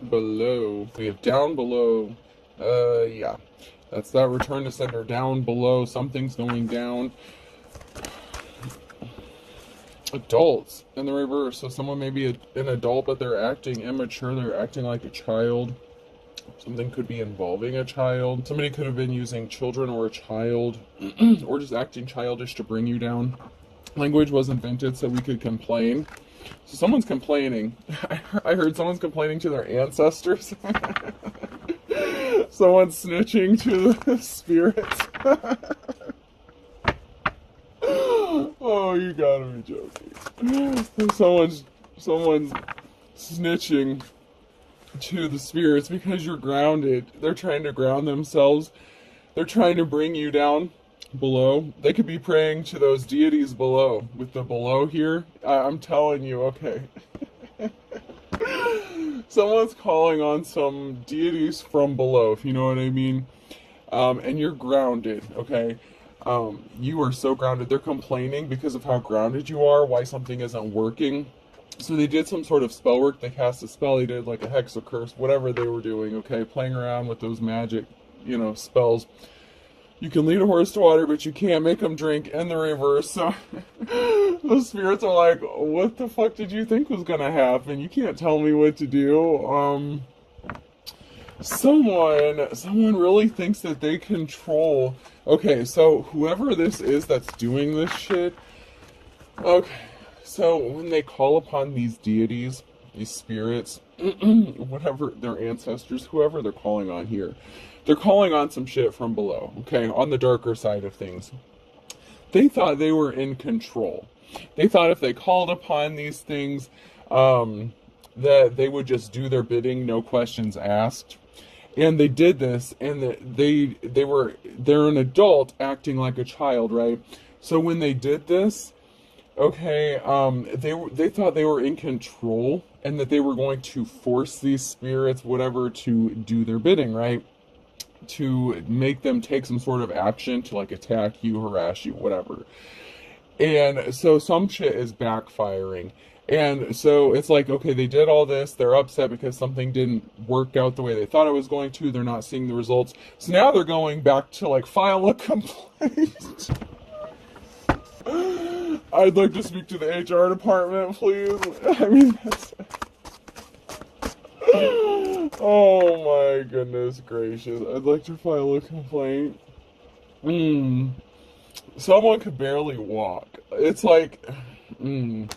below. We have down below. Yeah. That's that return to sender down below. Something's going down. Adults in the reverse. So someone may be an adult, but they're acting immature. They're acting like a child. Something could be involving a child. Somebody could have been using children or a child, or just acting childish to bring you down. Language was invented so we could complain. So someone's complaining. I heard someone's complaining to their ancestors. Someone's snitching to the spirits. Oh, you gotta be joking. Someone's snitching to the spirits because you're grounded. They're trying to ground themselves. They're trying to bring you down below. They could be praying to those deities below. With the below here, I'm telling you, okay. Someone's calling on some deities from below, if you know what I mean. And you're grounded, okay? You are so grounded. They're complaining because of how grounded you are, why something isn't working. So they did some sort of spell work. They cast a spell. They did like a hex or curse, whatever they were doing, okay? Playing around with those magic, spells. You can lead a horse to water, but you can't make them drink in the reverse. So the spirits are like, what the fuck did you think was going to happen? You can't tell me what to do. Someone really thinks that they control. Okay, so whoever this is that's doing this shit. Okay, so when they call upon these deities, these spirits, whatever, their ancestors, whoever they're calling on here, they're calling on some shit from below, okay, on the darker side of things. They thought they were in control. They thought if they called upon these things, that they would just do their bidding, no questions asked. And they did this, and they're an adult acting like a child, right? So when they did this, okay, they thought they were in control, and that they were going to force these spirits, whatever, to do their bidding, right? To make them take some sort of action to like attack you, harass you, whatever. And so some shit is backfiring. And so it's like, okay, they did all this. They're upset because something didn't work out the way they thought it was going to. They're not seeing the results. So now they're going back to like file a complaint. I'd like to speak to the HR department, please. I mean, that's... Oh my goodness gracious. I'd like to file a complaint. Someone could barely walk. It's like... They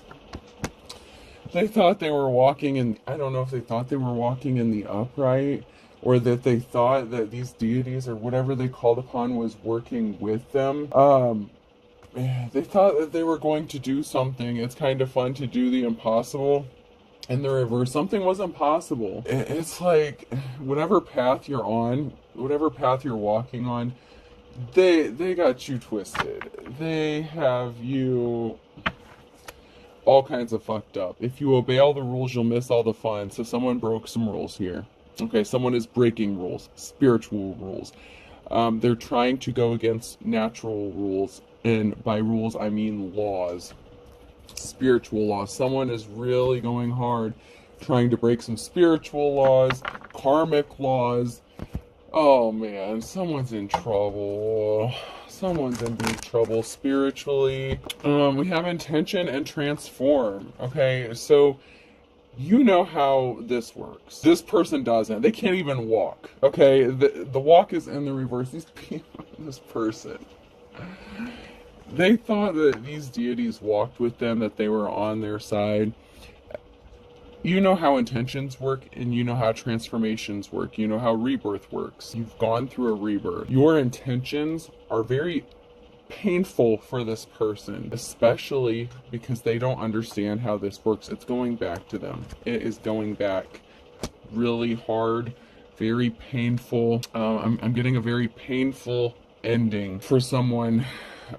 thought they were walking in... I don't know if they thought they were walking in the upright, or that they thought that these deities, or whatever they called upon, was working with them. They thought that they were going to do something. It's kind of fun to do the impossible. In the reverse, something was impossible. It's like, whatever path you're on, whatever path you're walking on, they got you twisted. They have you all kinds of fucked up. If you obey all the rules, you'll miss all the fun. So someone broke some rules here. Okay, someone is breaking rules, spiritual rules. They're trying to go against natural rules, and by rules I mean laws, spiritual laws. Someone is really going hard, trying to break some spiritual laws, karmic laws. Oh man, someone's in trouble. Someone's in big trouble spiritually. We have intention and transform. Okay, so you know how this works. This person doesn't. They can't even walk. Okay, the walk is in the reverse. These people, this person, they thought that these deities walked with them, that they were on their side. You know how intentions work, and you know how transformations work. You know how rebirth works. You've gone through a rebirth. Your intentions are very painful for this person, especially because they don't understand how this works. It's going back to them. It is going back really hard, very painful. I'm getting a very painful ending for someone.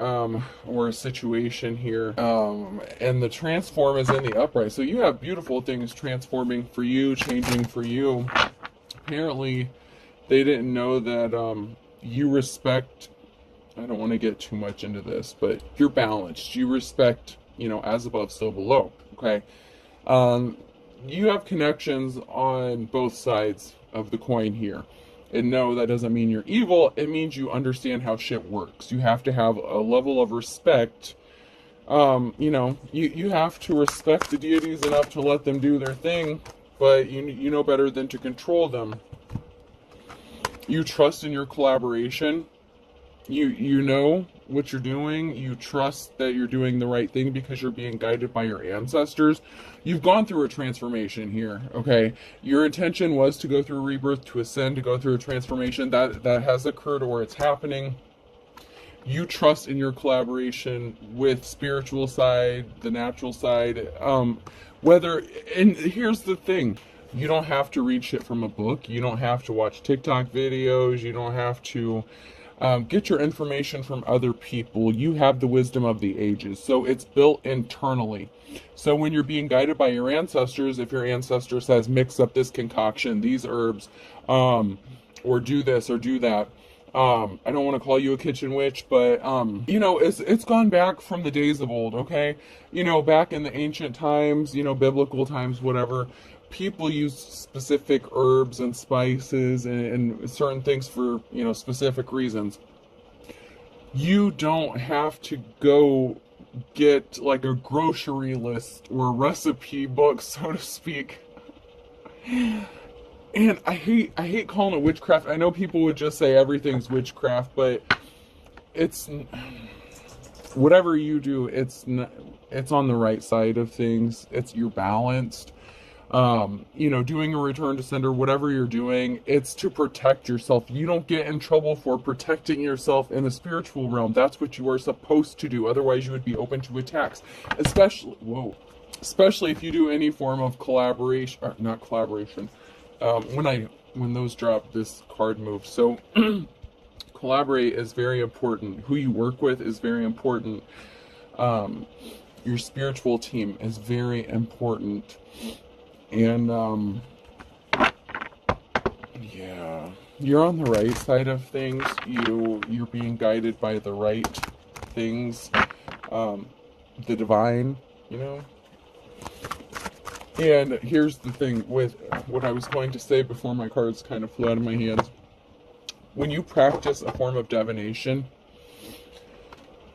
Or a situation here, and the transform is in the upright. So you have beautiful things transforming for you, changing for you. Apparently they didn't know that you respect, I don't want to get too much into this, but you're balanced. You respect, as above, so below. Okay. you have connections on both sides of the coin here. And no, that doesn't mean you're evil. It means you understand how shit works. You have to have a level of respect. You know, you have to respect the deities enough to let them do their thing, but you know better than to control them. You trust in your collaboration. You know what you're doing. You trust that you're doing the right thing because you're being guided by your ancestors. You've gone through a transformation here, okay? Your intention was to go through a rebirth, to ascend, to go through a transformation. That has occurred, or it's happening. You trust in your collaboration with spiritual side, the natural side. And here's the thing. You don't have to read shit from a book. You don't have to watch TikTok videos. You don't have to get your information from other people. You have the wisdom of the ages. So it's built internally. So when you're being guided by your ancestors, if your ancestor says, mix up this concoction, these herbs, or do this or do that, I don't want to call you a kitchen witch, but, you know, it's gone back from the days of old, okay? You know, back in the ancient times, you know, biblical times, whatever, people use specific herbs and spices and certain things for, you know, specific reasons. You don't have to go get like a grocery list or a recipe book, so to speak. And I hate calling it witchcraft. I know people would just say everything's witchcraft, but it's whatever you do, it's on the right side of things. You're balanced. You know, doing a return to sender, whatever you're doing, it's to protect yourself. You don't get in trouble for protecting yourself in the spiritual realm. That's what you are supposed to do. Otherwise, you would be open to attacks. Especially if you do any form of collaboration, or not collaboration. When those drop, this card moves. So collaborate is very important. Who you work with is very important. Your spiritual team is very important. And yeah, you're on the right side of things. You're being guided by the right things, the divine, you know. And here's the thing with what I was going to say before my cards kind of flew out of my hands. When you practice a form of divination,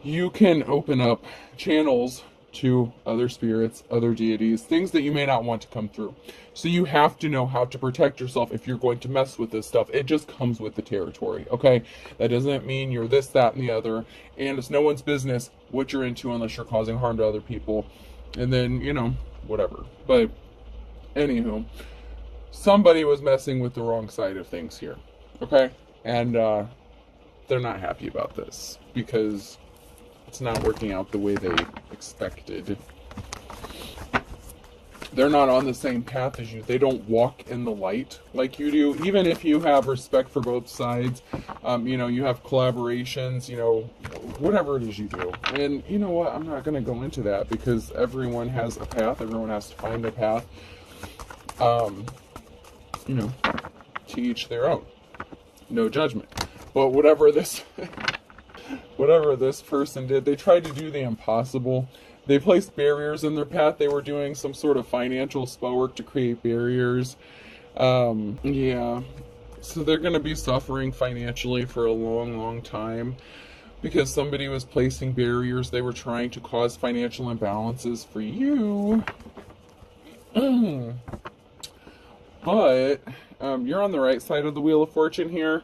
you can open up channels to other spirits, other deities, things that you may not want to come through. So you have to know how to protect yourself if you're going to mess with this stuff. It just comes with the territory, okay? That doesn't mean you're this, that, and the other. And it's no one's business what you're into unless you're causing harm to other people. And then, you know, whatever. But anywho, somebody was messing with the wrong side of things here, okay? And they're not happy about this because it's not working out the way they expected. They're not on the same path as you. They don't walk in the light like you do. Even if you have respect for both sides, you know, you have collaborations, you know, whatever it is you do. And you know what? I'm not going to go into that because everyone has a path. Everyone has to find a path. You know, to each their own. No judgment. But whatever this person did, they tried to do the impossible. They placed barriers in their path. They were doing some sort of financial spell work to create barriers. Yeah. So they're going to be suffering financially for a long, long time because somebody was placing barriers. They were trying to cause financial imbalances for you. But you're on the right side of the Wheel of Fortune here.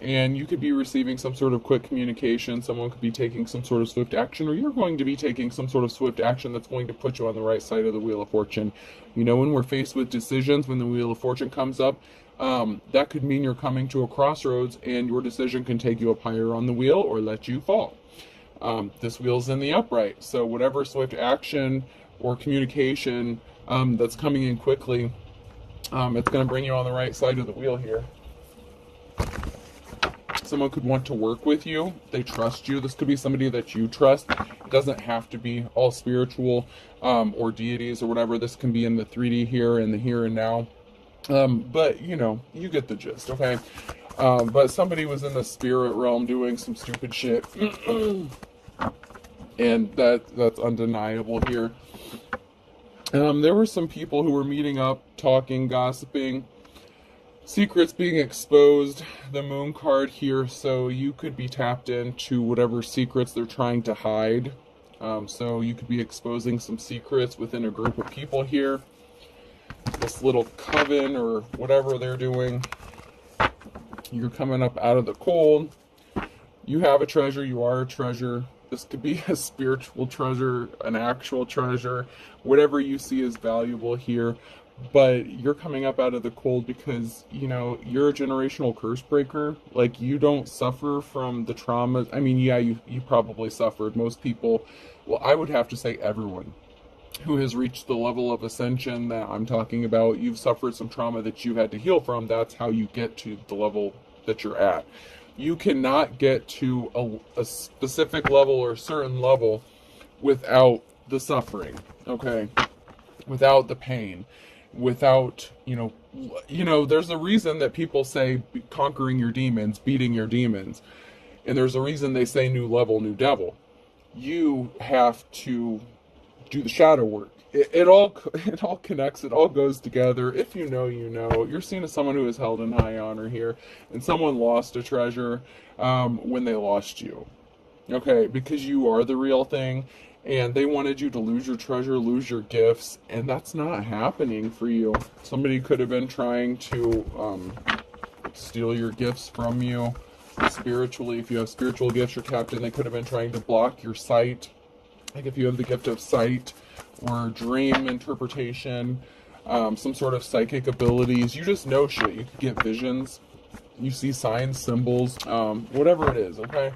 And you could be receiving some sort of quick communication. Someone could be taking some sort of swift action, or you're going to be taking some sort of swift action that's going to put you on the right side of the Wheel of Fortune. You know, when we're faced with decisions, when the Wheel of Fortune comes up, that could mean you're coming to a crossroads and your decision can take you up higher on the wheel or let you fall. This wheel's in the upright. So whatever swift action or communication that's coming in quickly, it's going to bring you on the right side of the wheel here. Someone could want to work with you. They trust you. This could be somebody that you trust. It doesn't have to be all spiritual or deities or whatever. This can be in the 3D here and the here and now. But, you know, you get the gist, okay? But somebody was in the spirit realm doing some stupid shit. And that's undeniable here. There were some people who were meeting up, talking, gossiping, secrets being exposed. The moon card here, so you could be tapped into whatever secrets they're trying to hide. So you could be exposing some secrets within a group of people here. This little coven or whatever they're doing. You're coming up out of the cold. You have a treasure. You are a treasure. This could be a spiritual treasure, an actual treasure, whatever you see as valuable here. But you're coming up out of the cold because, you know, you're a generational curse breaker. Like, you don't suffer from the traumas. I mean, yeah, you probably suffered. Most people, well, I would have to say everyone who has reached the level of ascension that I'm talking about, you've suffered some trauma that you had to heal from. That's how you get to the level that you're at. You cannot get to a specific level or a certain level without the suffering, okay? Without the pain, without, you know, there's a reason that people say conquering your demons, beating your demons. And there's a reason they say new level, new devil. You have to do the shadow work. It all connects. It all goes together. If you know, you know. You're seen as someone who is held in high honor here, and someone lost a treasure when they lost you. Okay, because you are the real thing, and they wanted you to lose your treasure, lose your gifts, and that's not happening for you. Somebody could have been trying to steal your gifts from you spiritually. If you have spiritual gifts, you're tapped in. They could have been trying to block your sight. Like if you have the gift of sight or dream interpretation, some sort of psychic abilities, you just know shit. You could get visions, you see signs, symbols, whatever it is, okay?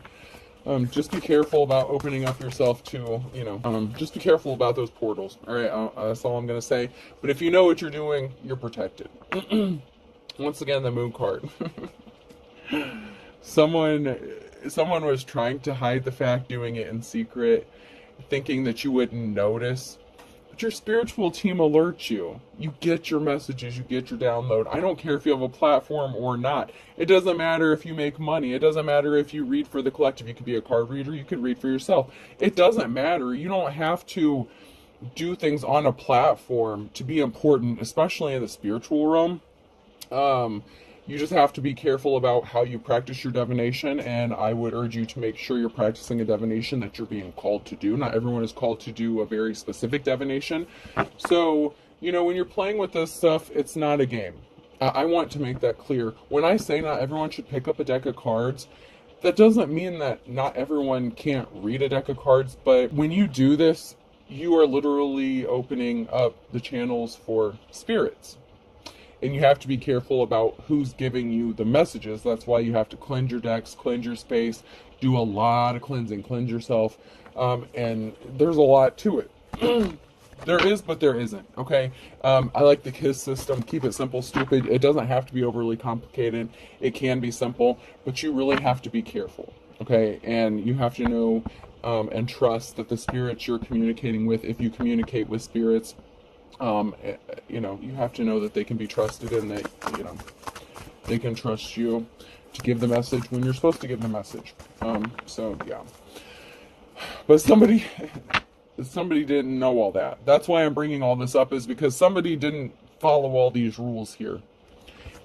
Just be careful about opening up yourself to, just be careful about those portals, all right? That's all I'm going to say. But if you know what you're doing, you're protected. Once again, the moon card. Someone was trying to hide the fact, doing it in secret, thinking that you wouldn't notice. But your spiritual team alerts you. You get your messages, you get your download. I don't care if you have a platform or not. It doesn't matter if you make money. It doesn't matter if you read for the collective. You could be a card reader, you could read for yourself. It doesn't matter. You don't have to do things on a platform to be important, especially in the spiritual realm. You just have to be careful about how you practice your divination, and I would urge you to make sure you're practicing a divination that you're being called to do. Not everyone is called to do a very specific divination. So, when you're playing with this stuff, it's not a game. I want to make that clear. When I say not everyone should pick up a deck of cards, that doesn't mean that not everyone can't read a deck of cards, but when you do this, you are literally opening up the channels for spirits. And you have to be careful about who's giving you the messages. That's why you have to cleanse your decks, cleanse your space, do a lot of cleansing, cleanse yourself. And there's a lot to it. There is, but there isn't, okay? I like the KISS system. Keep it simple, stupid. It doesn't have to be overly complicated. It can be simple, but you really have to be careful, okay? And you have to know and trust that the spirits you're communicating with, if you communicate with spirits, you have to know that they can be trusted and that, they can trust you to give the message when you're supposed to give the message. Yeah. But somebody didn't know all that. That's why I'm bringing all this up, is because somebody didn't follow all these rules here.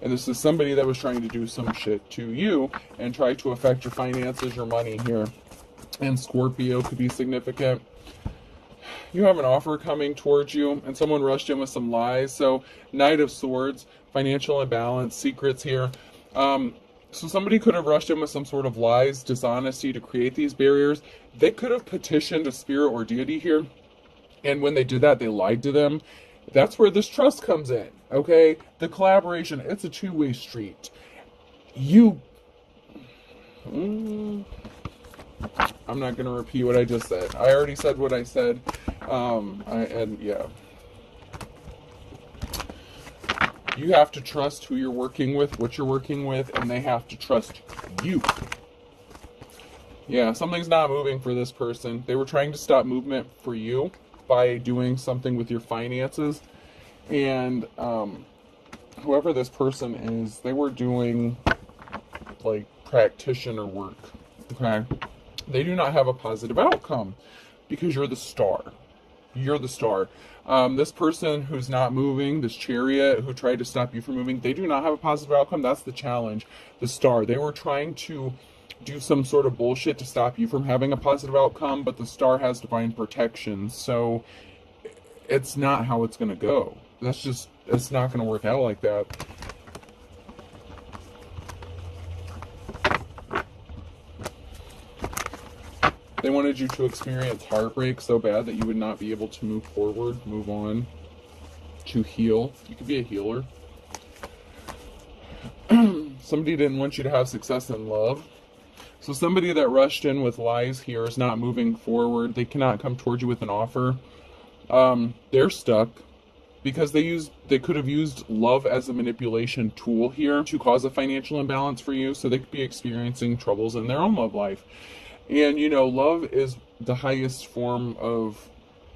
And this is somebody that was trying to do some shit to you and try to affect your finances, your money here. And Scorpio could be significant. You have an offer coming towards you, and someone rushed in with some lies. So, Knight of Swords, financial imbalance, secrets here. So somebody could have rushed in with some sort of lies, dishonesty to create these barriers. They could have petitioned a spirit or deity here, and when they did that, they lied to them. That's where this trust comes in, okay? The collaboration, it's a two-way street. I'm not going to repeat what I just said. I already said what I said. You have to trust who you're working with, what you're working with, and they have to trust you. Yeah, something's not moving for this person. They were trying to stop movement for you by doing something with your finances. And whoever this person is, they were doing like practitioner work. Okay? They do not have a positive outcome because you're the star. You're the star. This person who's not moving, this chariot who tried to stop you from moving, they do not have a positive outcome. That's the challenge. The star, they were trying to do some sort of bullshit to stop you from having a positive outcome, but the star has divine protection. So it's not how it's going to go. It's not going to work out like that. They wanted you to experience heartbreak so bad that you would not be able to move forward, move on, to heal. You could be a healer. Somebody didn't want you to have success in love. So somebody that rushed in with lies here is not moving forward. They cannot come towards you with an offer. They're stuck because they could have used love as a manipulation tool here to cause a financial imbalance for you. So they could be experiencing troubles in their own love life. And, love is the highest form of,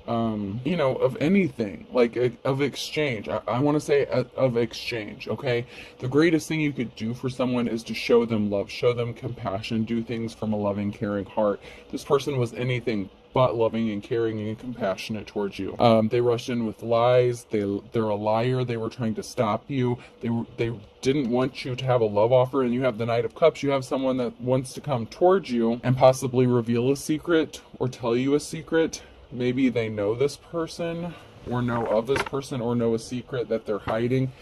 of anything, like of exchange. I want to say of exchange, okay? The greatest thing you could do for someone is to show them love, show them compassion, do things from a loving, caring heart. This person was anything but loving and caring and compassionate towards you. They rushed in with lies. They're a liar. They were trying to stop you. They didn't want you to have a love offer, and you have the Knight of Cups. You have someone that wants to come towards you and possibly reveal a secret or tell you a secret. Maybe they know this person or know of this person or know a secret that they're hiding.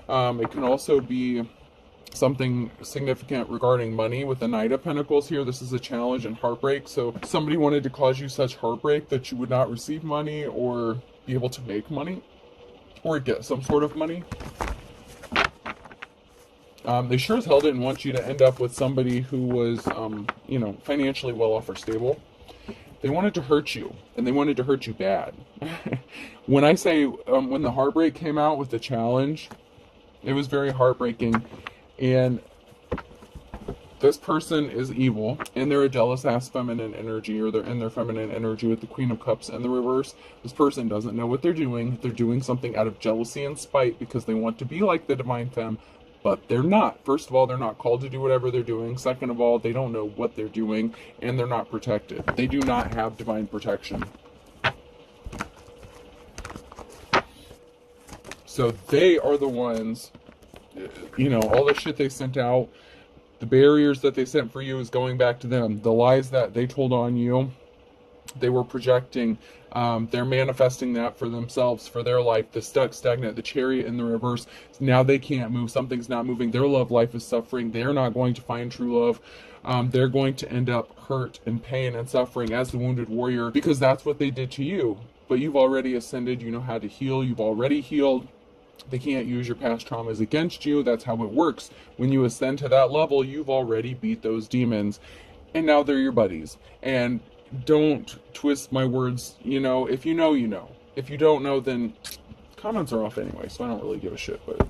It can also be something significant regarding money with the Knight of Pentacles here. This is a challenge and heartbreak. So somebody wanted to cause you such heartbreak that you would not receive money or be able to make money or get some sort of money. They sure as hell didn't want you to end up with somebody who was, financially well off or stable. They wanted to hurt you, and they wanted to hurt you bad. When I say, when the heartbreak came out with the challenge, it was very heartbreaking. And this person is evil, and they're a jealous ass feminine energy, or they're in their feminine energy with the Queen of Cups in the reverse. This person doesn't know what they're doing. They're doing something out of jealousy and spite because they want to be like the Divine Femme, but they're not. First of all, they're not called to do whatever they're doing. Second of all, they don't know what they're doing, and they're not protected. They do not have divine protection. So they are the ones, all the shit they sent out, the barriers that they sent for you is going back to them. The lies that they told on you, they were projecting. They're manifesting that for themselves, for their life. The stuck, stagnant, the chariot in the reverse. Now they can't move. Something's not moving. Their love life is suffering. They're not going to find true love. They're going to end up hurt and pain and suffering as the wounded warrior because that's what they did to you. But you've already ascended. You know how to heal. You've already healed. They can't use your past traumas against you. That's how it works. When you ascend to that level, you've already beat those demons. And now they're your buddies. And don't twist my words. If you know, you know. If you don't know, then comments are off anyway, so I don't really give a shit. But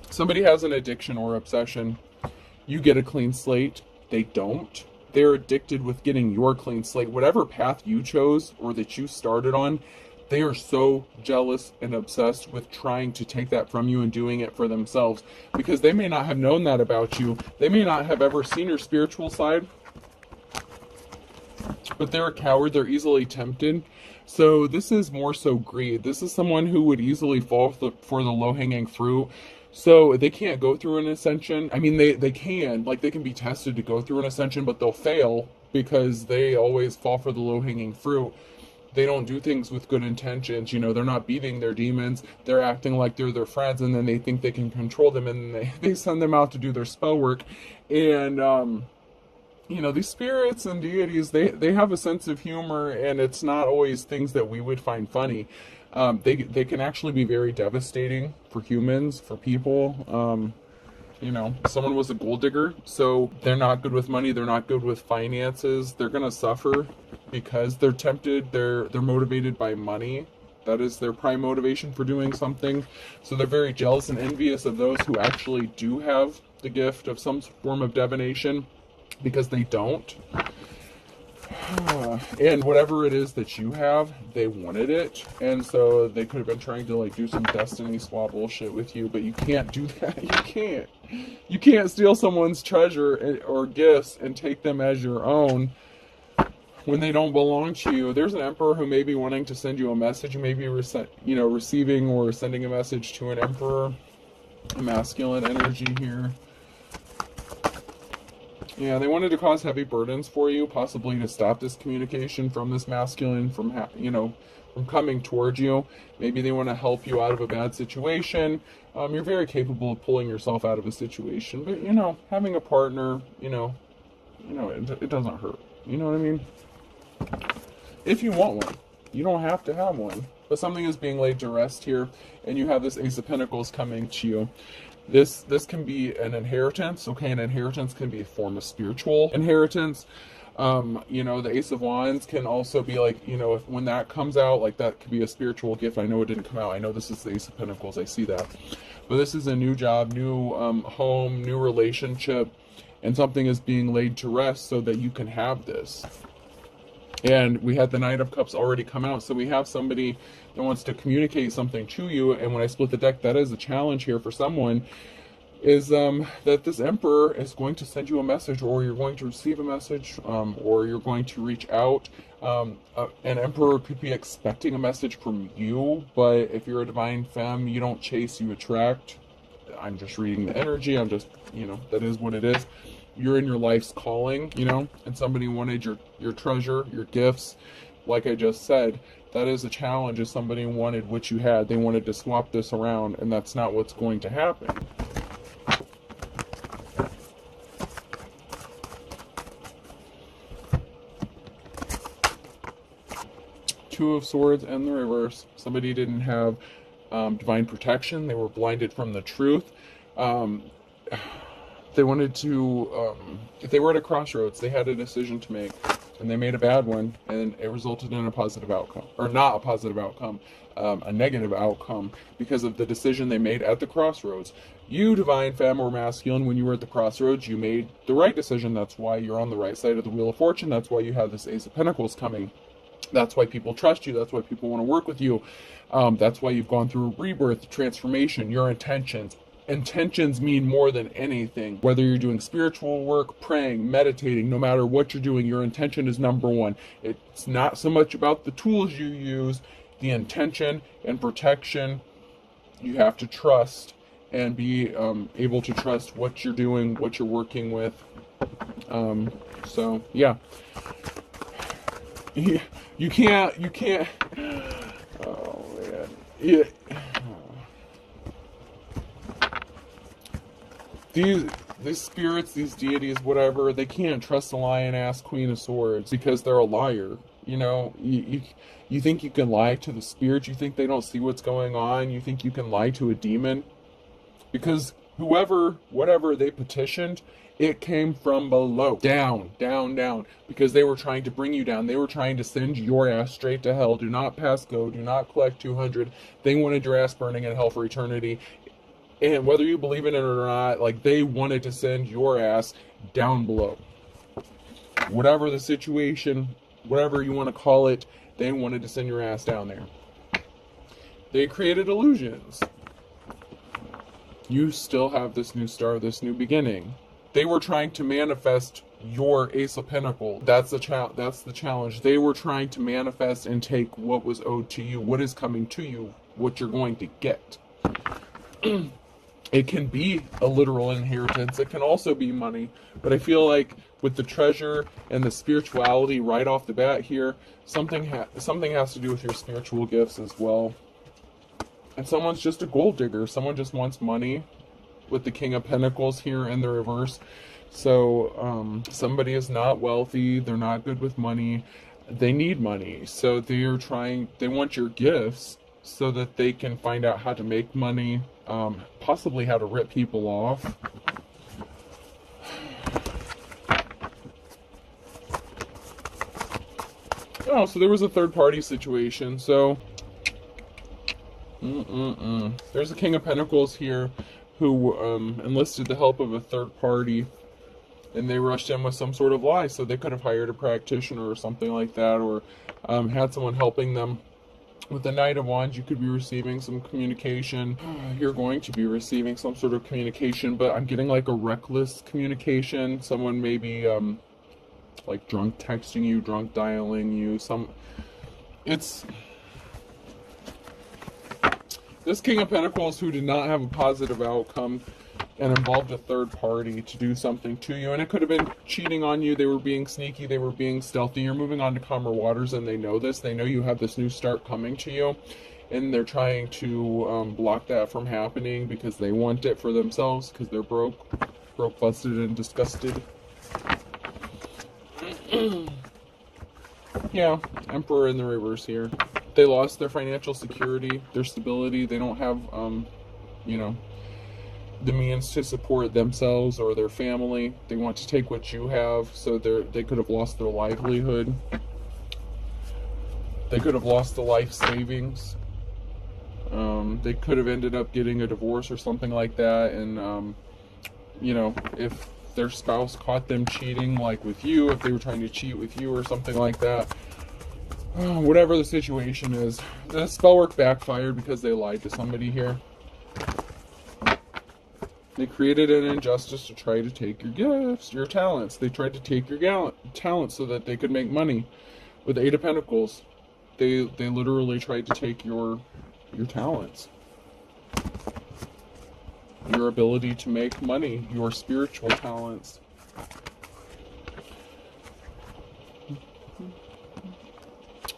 somebody has an addiction or obsession. You get a clean slate. They don't. They're addicted with getting your clean slate. Whatever path you chose or that you started on, they are so jealous and obsessed with trying to take that from you and doing it for themselves because they may not have known that about you. They may not have ever seen your spiritual side, but they're a coward. They're easily tempted. So this is more so greed. This is someone who would easily fall for the low-hanging fruit. So they can't go through an ascension. I mean, they can. Like, they can be tested to go through an ascension, but they'll fail because they always fall for the low-hanging fruit. They don't do things with good intentions. They're not beating their demons. They're acting like they're their friends, and then they think they can control them, and they send them out to do their spell work. And, these spirits and deities, they have a sense of humor, and it's not always things that we would find funny. They can actually be very devastating for humans, for people. Someone was a gold digger, so they're not good with money. They're not good with finances. They're going to suffer because they're tempted. They're motivated by money. That is their prime motivation for doing something. So they're very jealous and envious of those who actually do have the gift of some form of divination because they don't. And whatever it is that you have, they wanted it, and so they could have been trying to do some destiny swap bullshit with you, but you can't do that. You can't steal someone's treasure or gifts and take them as your own when they don't belong to you. There's an emperor who may be wanting to send you a message. You may be receiving or sending a message to an emperor, a masculine energy here. Yeah, they wanted to cause heavy burdens for you, possibly to stop this communication from this masculine from coming towards you. Maybe they want to help you out of a bad situation. You're very capable of pulling yourself out of a situation, but having a partner, it doesn't hurt. You know what I mean? If you want one, you don't have to have one, but something is being laid to rest here, and you have this Ace of Pentacles coming to you. This can be an inheritance. Okay, an inheritance can be a form of spiritual inheritance. The Ace of Wands can also be like, when that comes out, like that could be a spiritual gift. I know it didn't come out. I know this is the Ace of Pentacles. I see that. But this is a new job, new home, new relationship, and something is being laid to rest so that you can have this. And we had the Knight of Cups already come out, so we have somebody that wants to communicate something to you. And when I split the deck, that is a challenge here for someone, is that this Emperor is going to send you a message, or you're going to receive a message, or you're going to reach out. An Emperor could be expecting a message from you, but if you're a divine femme, you don't chase, you attract. I'm just reading the energy. I'm just, that is what it is. You're in your life's calling, and somebody wanted your treasure, your gifts. Like I just said, that is a challenge. If somebody wanted what you had, they wanted to swap this around, and that's not what's going to happen. Two of Swords and the reverse. Somebody didn't have divine protection. They were blinded from the truth. They wanted to, if they were at a crossroads, they had a decision to make, and they made a bad one, and it resulted in a positive outcome, or not a positive outcome, a negative outcome, because of the decision they made at the crossroads. You, divine femme or masculine, when you were at the crossroads, you made the right decision. That's why you're on the right side of the Wheel of Fortune. That's why you have this Ace of Pentacles coming. That's why people trust you. That's why people want to work with you. That's why you've gone through rebirth, transformation, your intentions. Intentions mean more than anything. Whether you're doing spiritual work, praying, meditating, no matter what you're doing, your intention is number one. It's not so much about the tools you use, the intention and protection. You have to trust and be able to trust what you're doing, what you're working with. So, yeah. You can't. Oh, man. Yeah. These spirits, these deities, whatever, they can't trust a lion-ass Queen of Swords because they're a liar. You think you can lie to the spirits? You think they don't see what's going on? You think you can lie to a demon? Because whatever they petitioned, it came from below. Down, down, down. Because they were trying to bring you down. They were trying to send your ass straight to hell. Do not pass go. Do not collect 200. They wanted your ass burning in hell for eternity. And whether you believe in it or not, they wanted to send your ass down below. Whatever the situation, whatever you want to call it, they wanted to send your ass down there. They created illusions. You still have this new star, this new beginning. They were trying to manifest your Ace of Pentacles. That's the challenge. They were trying to manifest and take what was owed to you, what is coming to you, what you're going to get. It can be a literal inheritance. It can also be money. But I feel like with the treasure and the spirituality right off the bat here, something has to do with your spiritual gifts as well. And someone's just a gold digger. Someone just wants money with the King of Pentacles here in the reverse. So somebody is not wealthy. They're not good with money. They need money. So they want your gifts so that they can find out how to make money, possibly how to rip people off. Oh, so there was a third-party situation. So, there's a King of Pentacles here who enlisted the help of a third party, and they rushed in with some sort of lie. So they could have hired a practitioner or something like that, or had someone helping them. With the Knight of Wands, you could be receiving some communication. You're going to be receiving some sort of communication, but I'm getting like a reckless communication. Someone maybe like drunk texting you, drunk dialing you. It's this King of Pentacles who did not have a positive outcome and involved a third party to do something to you. And it could have been cheating on you. They were being sneaky. They were being stealthy. You're moving on to calmer waters, and they know this. They know you have this new start coming to you, and they're trying to block that from happening because they want it for themselves, because they're broke, busted, and disgusted. Yeah, Emperor in the reverse here. They lost their financial security, their stability. They don't have, the means to support themselves or their family. They want to take what you have, so they could have lost their livelihood. They could have lost the life savings. They could have ended up getting a divorce or something like that. And, if their spouse caught them cheating, like with you, if they were trying to cheat with you or something like that, whatever the situation is, the spell work backfired because they lied to somebody here. They created an injustice to try to take your gifts, your talents. They tried to take your talents so that they could make money. With the Eight of Pentacles, they literally tried to take your talents, your ability to make money, your spiritual talents.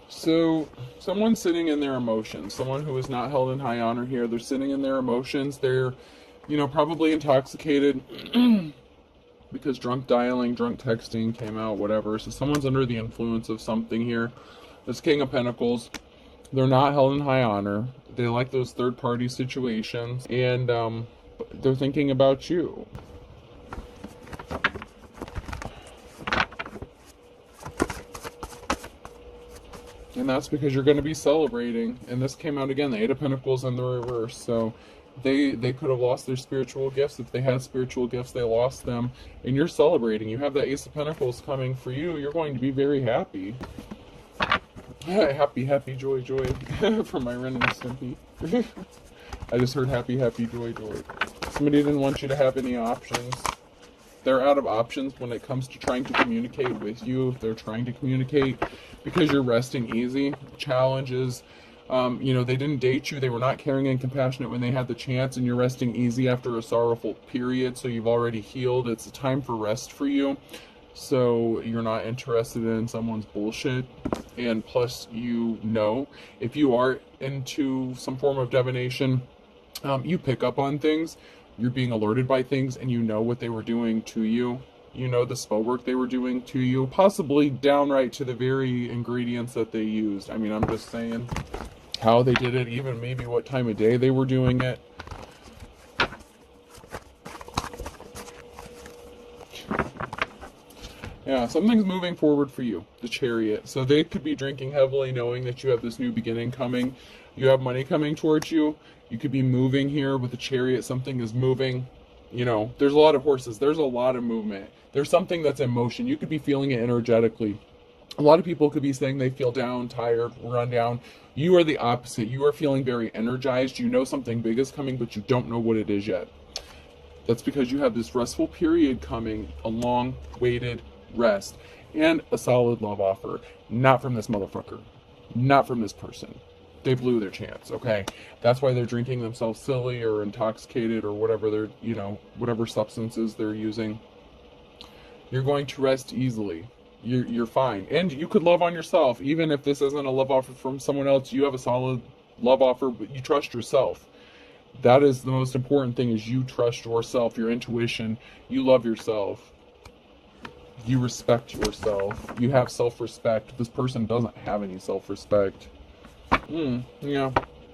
So someone's sitting in their emotions. Someone who is not held in high honor here. They're sitting in their emotions. They're, probably intoxicated because drunk dialing, drunk texting came out, whatever. So someone's under the influence of something here. This King of Pentacles, they're not held in high honor. They like those third-party situations, and they're thinking about you. And that's because you're going to be celebrating. And this came out again, the Eight of Pentacles in the reverse. So they could have lost their spiritual gifts. If they had spiritual gifts, they lost them. And you're celebrating. You have the Ace of Pentacles coming for you. You're going to be very happy. Happy, happy, joy, joy. From my Ren and Stimpy. I just heard happy, happy, joy, joy. Somebody didn't want you to have any options. They're out of options when it comes to trying to communicate with you. If they're trying to communicate because you're resting easy. Challenges, they didn't date you. They were not caring and compassionate when they had the chance, and you're resting easy after a sorrowful period. So you've already healed. It's a time for rest for you. So you're not interested in someone's bullshit. And plus, if you are into some form of divination, you pick up on things. You're being alerted by things, and you know what they were doing to you. You know the spell work they were doing to you, possibly downright to the very ingredients that they used. I mean, I'm just saying how they did it, even maybe what time of day they were doing it. Yeah, something's moving forward for you, the Chariot. So they could be drinking heavily, knowing that you have this new beginning coming. You have money coming towards you. You could be moving here with the Chariot. Something is moving. There's a lot of horses. There's a lot of movement. There's something that's in motion. You could be feeling it energetically. A lot of people could be saying they feel down, tired, run down. You are the opposite. You are feeling very energized. You know something big is coming, but you don't know what it is yet. That's because you have this restful period coming, a long-awaited rest, and a solid love offer. Not from this motherfucker. Not from this person. They blew their chance, okay? That's why they're drinking themselves silly or intoxicated or whatever they're, whatever substances they're using. You're going to rest easily. You're fine. And you could love on yourself. Even if this isn't a love offer from someone else, you have a solid love offer, but you trust yourself. That is the most important thing, is you trust yourself, your intuition. You love yourself. You respect yourself. You have self-respect. This person doesn't have any self-respect.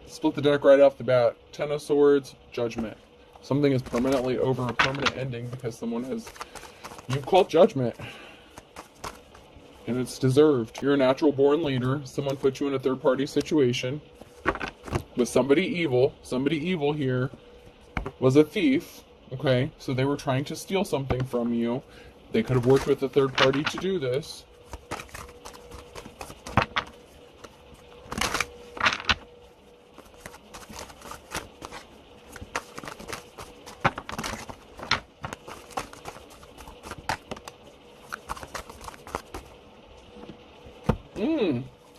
Split the deck right off the bat. Ten of Swords, Judgment. Something is permanently over, a permanent ending, because you've called judgment. And it's deserved. You're a natural born leader. Someone put you in a third-party situation with somebody evil. Somebody evil here was a thief. Okay, so they were trying to steal something from you. They could have worked with a third party to do this.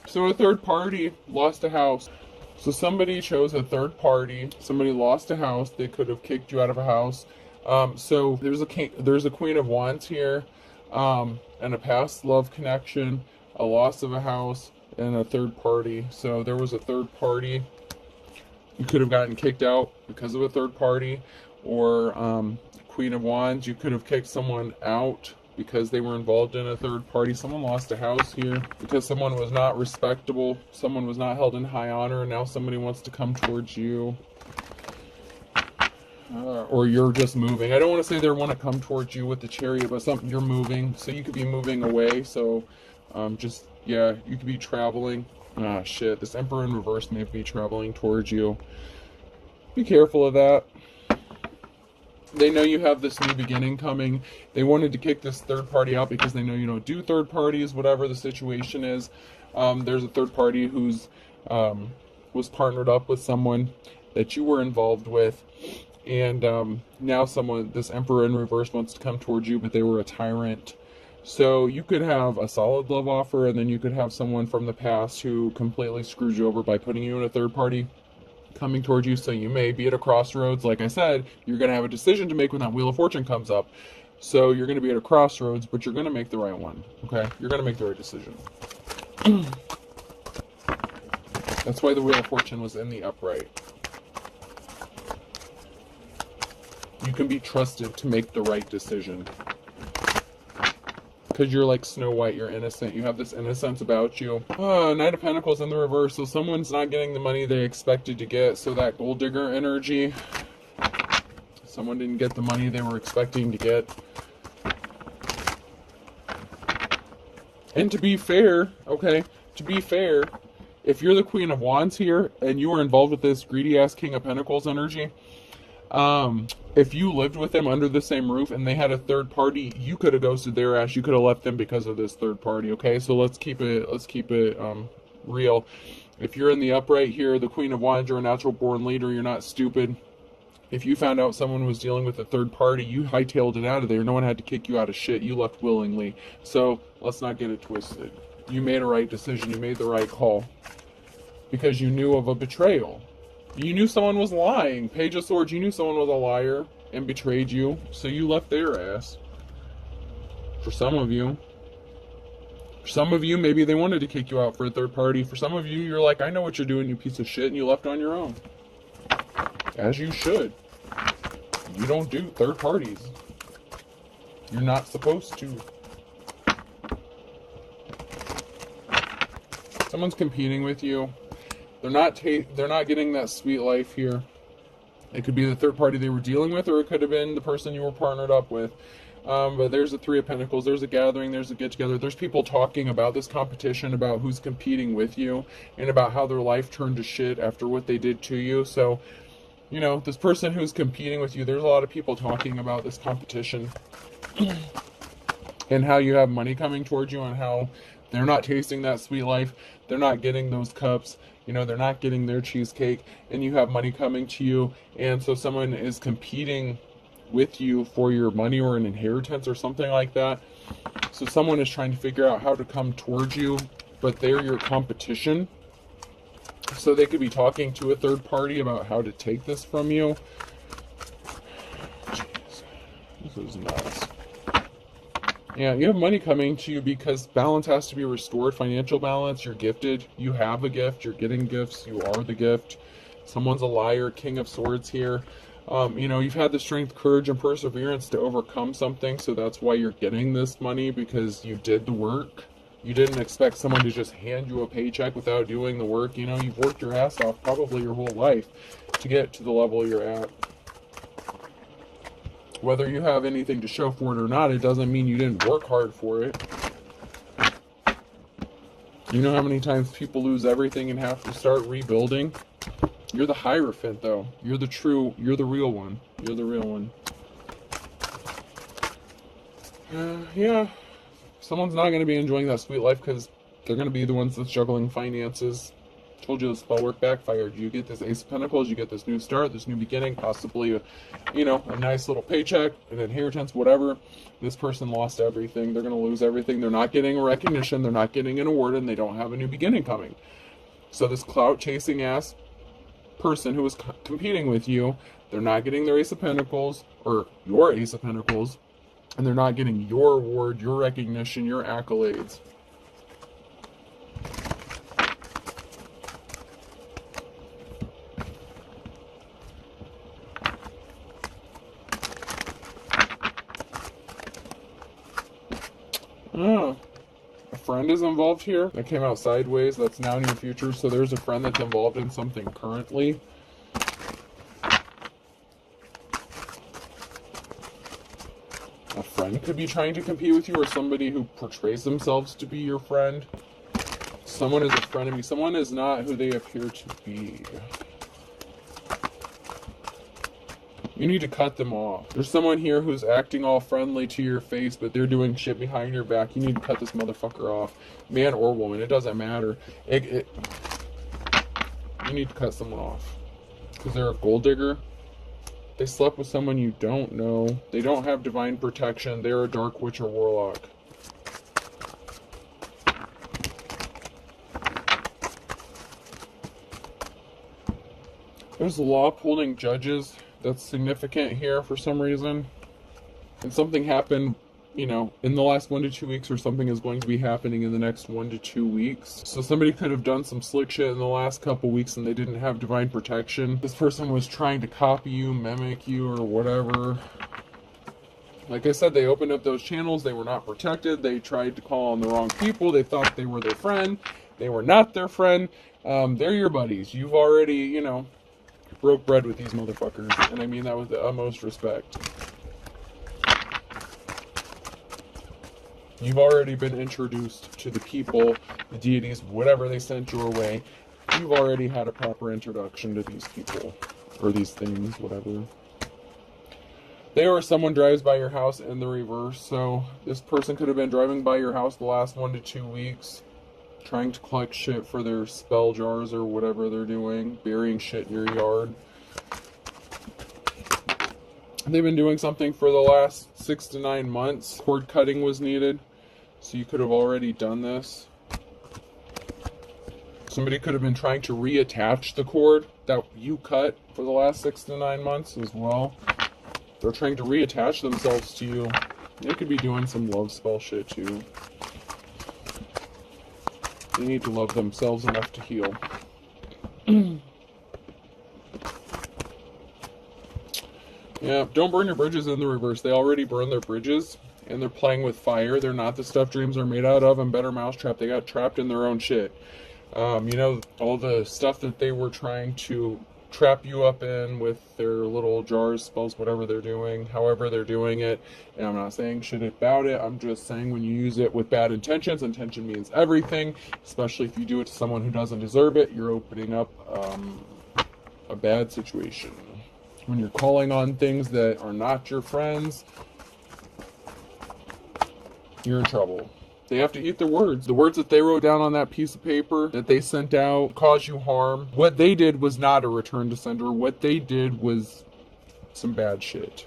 So a third party lost a house. So somebody chose a third party. Somebody lost a house. They could have kicked you out of a house. So there's a Queen of Wands here, and a past love connection, a loss of a house, and a third party. So there was a third party. You could have gotten kicked out because of a third party, or Queen of Wands. You could have kicked someone out because they were involved in a third party. Someone lost a house here because someone was not respectable. Someone was not held in high honor, and now somebody wants to come towards you. Or you're just moving. I don't want to say they want to come towards you with the Chariot, but you're moving. So you could be moving away. So you could be traveling. Shit, this Emperor in reverse may be traveling towards you. Be careful of that. They know you have this new beginning coming. They wanted to kick this third party out because they know you don't do third parties, whatever the situation is. There's a third party who's was partnered up with someone that you were involved with. And now this Emperor in reverse wants to come towards you, but they were a tyrant. So you could have a solid love offer, and then you could have someone from the past who completely screwed you over by putting you in a third party coming towards you. So you may be at a crossroads. Like I said, you're going to have a decision to make when that Wheel of Fortune comes up. So you're going to be at a crossroads, but you're going to make the right one. Okay? You're going to make the right decision. That's why the Wheel of Fortune was in the upright. You can be trusted to make the right decision. Because you're like Snow White, you're innocent. You have this innocence about you. Knight of Pentacles in the reverse. So someone's not getting the money they expected to get. So that gold digger energy. Someone didn't get the money they were expecting to get. And to be fair, if you're the Queen of Wands here and you were involved with this greedy ass King of Pentacles energy, if you lived with them under the same roof and they had a third party, you could have ghosted their ass. You could have left them because of this third party. Okay, so let's keep it real. If you're in the upright here, the Queen of Wands, you're a natural born leader. You're not stupid. If you found out someone was dealing with a third party, you hightailed it out of there. No one had to kick you out of shit. You left willingly. So let's not get it twisted. You made a right decision. You made the right call because you knew of a betrayal. You knew someone was lying. Page of Swords, you knew someone was a liar and betrayed you, so you left their ass. For some of you, maybe they wanted to kick you out for a third party. For some of you, you're like, I know what you're doing, you piece of shit, and you left on your own. As you should. You don't do third parties. You're not supposed to. Someone's competing with you. They're not getting that sweet life here. It could be the third party they were dealing with, or it could have been the person you were partnered up with. But there's a Three of Pentacles. There's a gathering. There's a get-together. There's people talking about this competition, about who's competing with you, and about how their life turned to shit after what they did to you. So, you know, this person who's competing with you, there's a lot of people talking about this competition and how you have money coming towards you and how they're not tasting that sweet life. They're not getting those cups. You know, they're not getting their cheesecake, and you have money coming to you. And so someone is competing with you for your money or an inheritance or something like that. So someone is trying to figure out how to come towards you, but they're your competition. So they could be talking to a third party about how to take this from you. Jeez, this is nuts. Yeah, you have money coming to you because balance has to be restored. Financial balance, you're gifted. You have a gift. You're getting gifts. You are the gift. Someone's a liar. King of Swords here. You know, you've had the strength, courage, and perseverance to overcome something. So that's why you're getting this money, because you did the work. You didn't expect someone to just hand you a paycheck without doing the work. You know, you've worked your ass off probably your whole life to get to the level you're at. Whether you have anything to show for it or not, it doesn't mean you didn't work hard for it. You know how many times people lose everything and have to start rebuilding? You're the Hierophant, though. You're the real one. You're the real one. Yeah. Someone's not going to be enjoying that sweet life because they're going to be the ones that's juggling finances. Told you the spell work backfired. You get this Ace of Pentacles, you get this new start, this new beginning, possibly a nice little paycheck, an inheritance, whatever. This person lost everything. They're going to lose everything. They're not getting a recognition. They're not getting an award, and they don't have a new beginning coming. So this clout chasing ass person who is competing with you, they're not getting their Ace of Pentacles, or your Ace of Pentacles, and they're not getting your award, your recognition, your accolades. A friend is involved here. That came out sideways. That's now near future. So there's a friend that's involved in something currently. A friend could be trying to compete with you, or somebody who portrays themselves to be your friend. Someone is a frenemy. Someone is not who they appear to be. You need to cut them off. There's someone here who's acting all friendly to your face, but they're doing shit behind your back. You need to cut this motherfucker off. Man or woman, it doesn't matter. You need to cut someone off. Because they're a gold digger. They slept with someone you don't know. They don't have divine protection. They're a dark witch or warlock. There's a law upholding judges. That's significant here for some reason. And something happened, in the last 1 to 2 weeks, or something is going to be happening in the next 1 to 2 weeks. So somebody could have done some slick shit in the last couple weeks and they didn't have divine protection. This person was trying to copy you, mimic you, or whatever. Like I said, they opened up those channels. They were not protected. They tried to call on the wrong people. They thought they were their friend. They were not their friend. They're your buddies. You've already, broke bread with these motherfuckers, and I mean that with the utmost respect. You've already been introduced to the people, the deities, whatever they sent your way. You've already had a proper introduction to these people, or these things, whatever. They or someone drives by your house in the reverse, so this person could have been driving by your house the last 1 to 2 weeks, trying to collect shit for their spell jars or whatever they're doing, burying shit in your yard. They've been doing something for the last 6 to 9 months. Cord cutting was needed, so you could have already done this. Somebody could have been trying to reattach the cord that you cut for the last 6 to 9 months as well. They're trying to reattach themselves to you. They could be doing some love spell shit too. They need to love themselves enough to heal. Yeah, don't burn your bridges in the reverse. They already burned their bridges, and they're playing with fire. They're not the stuff dreams are made out of, and better mousetrap. They got trapped in their own shit. All the stuff that they were trying to trap you up in with their little jars, spells, whatever they're doing, however they're doing it. And I'm not saying shit about it. I'm just saying when you use it with bad intentions, intention means everything, especially if you do it to someone who doesn't deserve it, you're opening up a bad situation. When you're calling on things that are not your friends, you're in trouble. They have to eat their words. The words that they wrote down on that piece of paper that they sent out cause you harm. What they did was not a return to sender. What they did was some bad shit.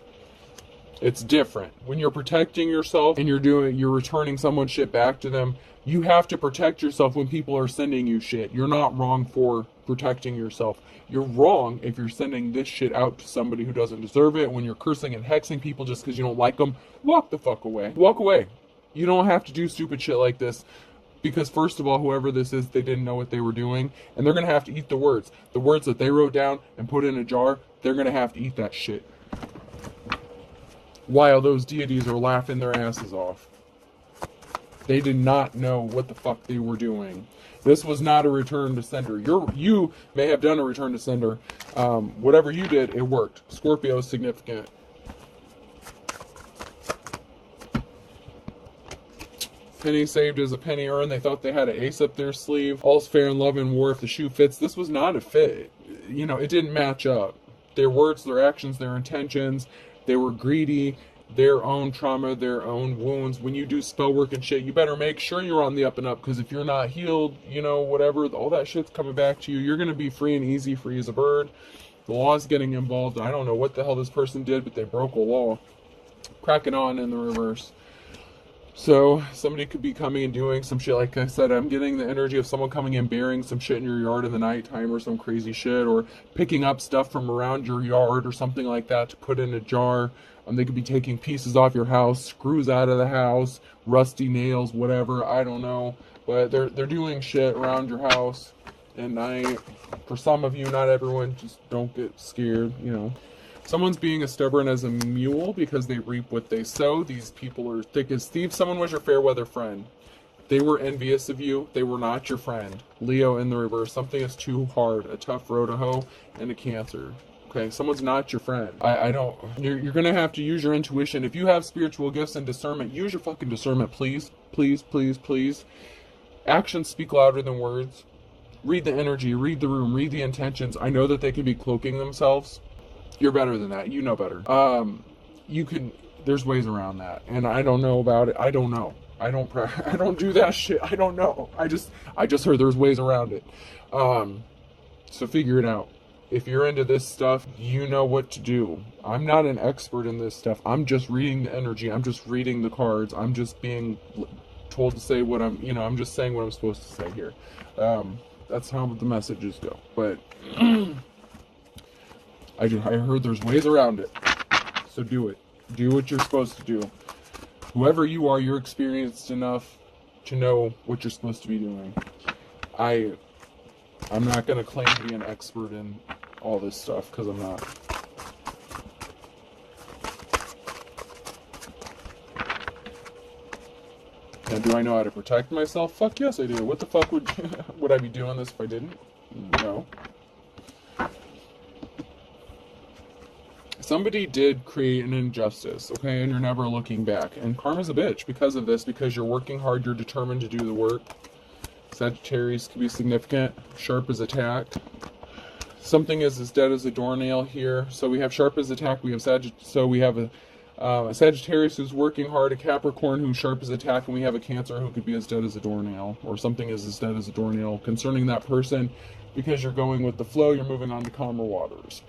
It's different. When you're protecting yourself and you're returning someone's shit back to them, you have to protect yourself when people are sending you shit. You're not wrong for protecting yourself. You're wrong if you're sending this shit out to somebody who doesn't deserve it. When you're cursing and hexing people just because you don't like them, walk the fuck away. Walk away. You don't have to do stupid shit like this, because first of all, whoever this is, they didn't know what they were doing, and they're going to have to eat the words. The words that they wrote down and put in a jar, they're going to have to eat that shit. While those deities are laughing their asses off. They did not know what the fuck they were doing. This was not a return to sender. You may have done a return to sender. Whatever you did, it worked. Scorpio is significant. Penny saved is a penny earned. They thought they had an ace up their sleeve. All's fair in love and war if the shoe fits. This was not a fit. It didn't match up. Their words, their actions, their intentions. They were greedy. their own trauma, their own wounds. When you do spell work and shit, you better make sure you're on the up and up, because if you're not healed, you know, whatever, all that shit's coming back to you. You're going to be free and easy, free as a bird. The law's getting involved. I don't know what the hell this person did, but they broke a law. Cracking on in the reverse. So somebody could be coming and doing some shit. Like I said, I'm getting the energy of someone coming and burying some shit in your yard in the nighttime or some crazy shit, or picking up stuff from around your yard or something like that to put in a jar. They could be taking pieces off your house, screws out of the house, rusty nails, whatever, I don't know. But they're doing shit around your house at night. For some of you, not everyone, just don't get scared, you know. Someone's being as stubborn as a mule because they reap what they sow. These people are thick as thieves. Someone was your fair weather friend. They were envious of you. They were not your friend. Leo in the reverse. Something is too hard. A tough road to hoe and a Cancer. Okay, someone's not your friend. I don't. You're going to have to use your intuition. If you have spiritual gifts and discernment, use your fucking discernment, please. Please, please, please. Actions speak louder than words. Read the energy. Read the room. Read the intentions. I know that they could be cloaking themselves. You're better than that. You know better. There's ways around that. And I don't know about it. I don't know. I don't do that shit. I don't know. I just heard there's ways around it. So figure it out. If you're into this stuff, you know what to do. I'm not an expert in this stuff. I'm just reading the energy. I'm just reading the cards. I'm just being told to say what I'm just saying what I'm supposed to say here. That's how the messages go. But I heard there's ways around it. So do it. Do what you're supposed to do. Whoever you are, you're experienced enough to know what you're supposed to be doing. I'm not going to claim to be an expert in all this stuff, because I'm not. And do I know how to protect myself? Fuck yes I do. What the fuck would I be doing this if I didn't? No. Somebody did create an injustice, okay, and you're never looking back. And karma's a bitch because of this, because you're working hard, you're determined to do the work. Sagittarius can be significant. Sharp as attacked. Something is as dead as a doornail here. So we have sharp as attack. We have a Sagittarius who's working hard, a Capricorn who's sharp as attack, and we have a Cancer who could be as dead as a doornail, or something is as dead as a doornail concerning that person, because you're going with the flow, you're moving on to calmer waters.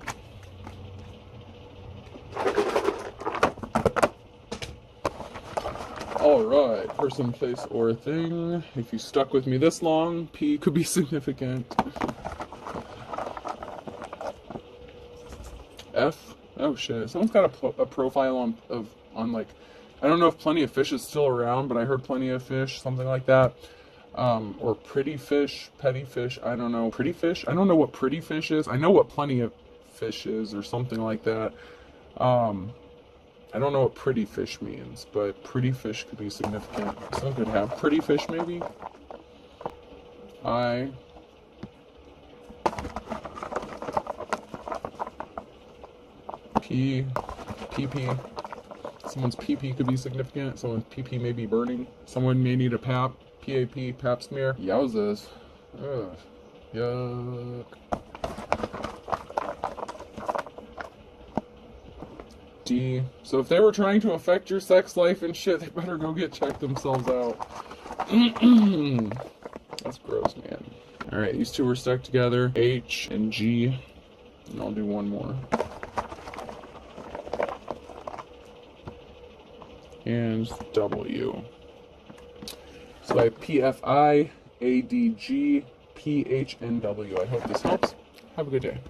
Alright, person, place, or thing. If you stuck with me this long, P could be significant. F. Oh shit. Someone's got a profile on like, I don't know if Plenty of Fish is still around, but I heard Plenty of Fish, something like that. Or Pretty Fish, Petty Fish, I don't know. Pretty Fish? I don't know what Pretty Fish is. I know what Plenty of Fish is, or something like that. I don't know what Pretty Fish means, but Pretty Fish could be significant. Someone could have Pretty Fish, maybe? PP. Someone's PP could be significant. Someone's PP may be burning. Someone may need a PAP. PAP, PAP smear. Yowzas. Ugh. Yuck. D. So if they were trying to affect your sex life and shit, they better go get checked themselves out. That's gross, man. Alright, these two are stuck together. H and G. And I'll do one more. And W. So I have PFI, ADG, PH, and W. I hope this helps. Have a good day.